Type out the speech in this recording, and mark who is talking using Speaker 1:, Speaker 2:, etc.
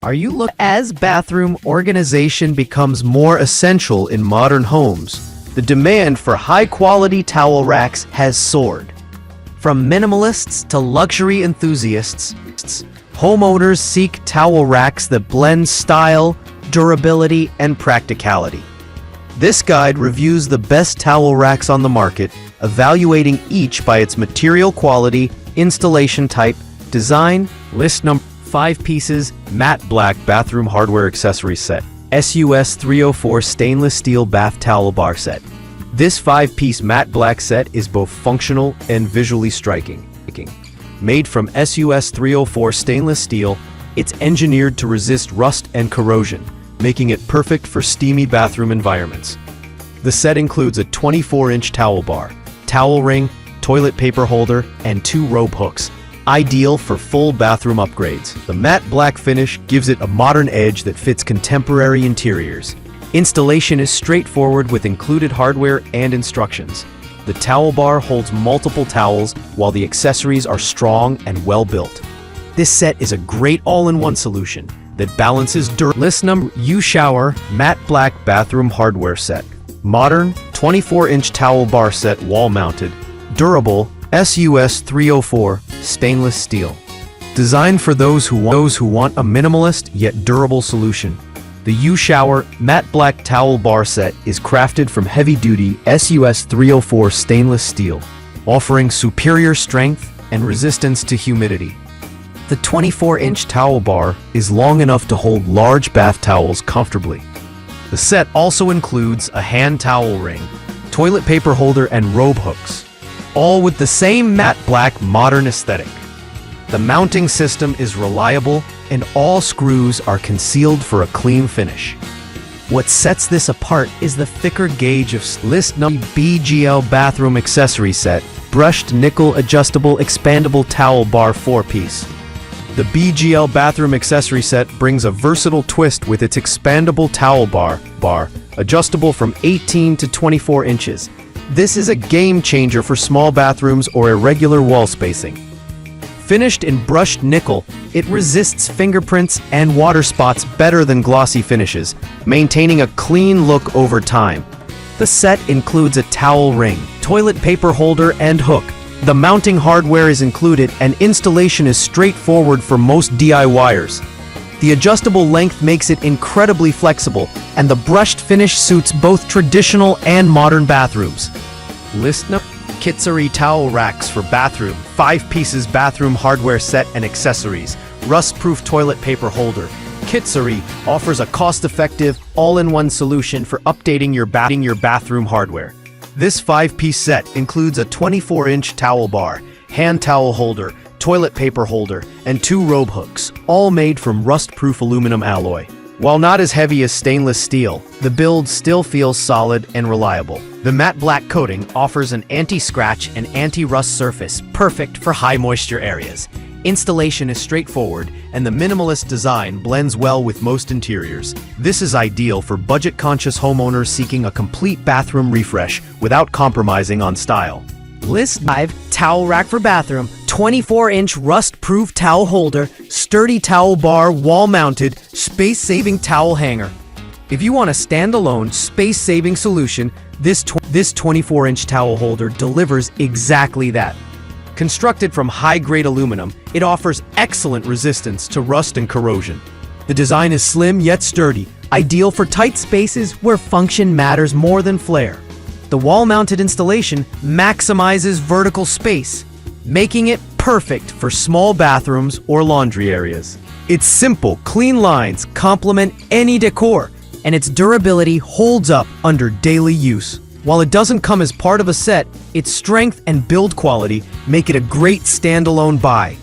Speaker 1: As bathroom organization becomes more essential in modern homes, the demand for high-quality towel racks has soared. From minimalists to luxury enthusiasts, homeowners seek towel racks that blend style, durability, and practicality. This guide reviews the best towel racks on the market, evaluating each by its material quality, installation type, design. List number 5 pieces matte black bathroom hardware accessory set. SUS 304 stainless steel bath towel bar set. This 5-piece matte black set is both functional and visually striking. Made from SUS 304 stainless steel, it's engineered to resist rust and corrosion, making it perfect for steamy bathroom environments. The set includes a 24-inch towel bar, towel ring, toilet paper holder, and 2 rope hooks, ideal for full bathroom upgrades. The matte black finish gives it a modern edge that fits contemporary interiors. Installation is straightforward with included hardware and instructions. The towel bar holds multiple towels, while the accessories are strong and well built. This set is a great all-in-one solution that balances List number U Shower matte black bathroom hardware set. Modern 24-inch towel bar set, wall mounted, durable, SUS 304 stainless steel. Designed for those who want a minimalist yet durable solution. The U Shower matte black towel bar set is crafted from heavy-duty SUS 304 stainless steel, offering superior strength and resistance to humidity. The 24-inch towel bar is long enough to hold large bath towels comfortably. The set also includes a hand towel ring, toilet paper holder, and robe hooks, all with the same matte black modern aesthetic. The mounting system is reliable, and all screws are concealed for a clean finish. What sets this apart is the thicker gauge of List number BGL bathroom accessory set, brushed nickel adjustable expandable towel bar 4-piece. The BGL bathroom accessory set brings a versatile twist with its expandable towel bar, adjustable from 18 to 24 inches. This is a game changer for small bathrooms or irregular wall spacing. Finished in brushed nickel, it resists fingerprints and water spots better than glossy finishes, maintaining a clean look over time. The set includes a towel ring, toilet paper holder, and hook. The mounting hardware is included, and installation is straightforward for most DIYers. The adjustable length makes it incredibly flexible, and the brushed finish suits both traditional and modern bathrooms. List number Kitsari towel racks for bathroom, 5 pieces bathroom hardware set and accessories, rust-proof toilet paper holder. Kitsari offers a cost-effective, all-in-one solution for updating your bathroom hardware. This 5-piece set includes a 24-inch towel bar, hand towel holder, toilet paper holder, and 2 robe hooks, all made from rust-proof aluminum alloy. While not as heavy as stainless steel, the build still feels solid and reliable. The matte black coating offers an anti-scratch and anti-rust surface, perfect for high-moisture areas. Installation is straightforward, and the minimalist design blends well with most interiors. This is ideal for budget-conscious homeowners seeking a complete bathroom refresh without compromising on style.
Speaker 2: List 5 towel rack for bathroom, 24-inch rust-proof towel holder, sturdy towel bar, wall-mounted, space-saving towel hanger. If you want a standalone, space-saving solution, this 24-inch towel holder delivers exactly that. Constructed from high-grade aluminum, it offers excellent resistance to rust and corrosion. The design is slim yet sturdy, ideal for tight spaces where function matters more than flair. The wall-mounted installation maximizes vertical space, making it perfect for small bathrooms or laundry areas. Its simple, clean lines complement any decor, and its durability holds up under daily use. While it doesn't come as part of a set, its strength and build quality make it a great standalone buy.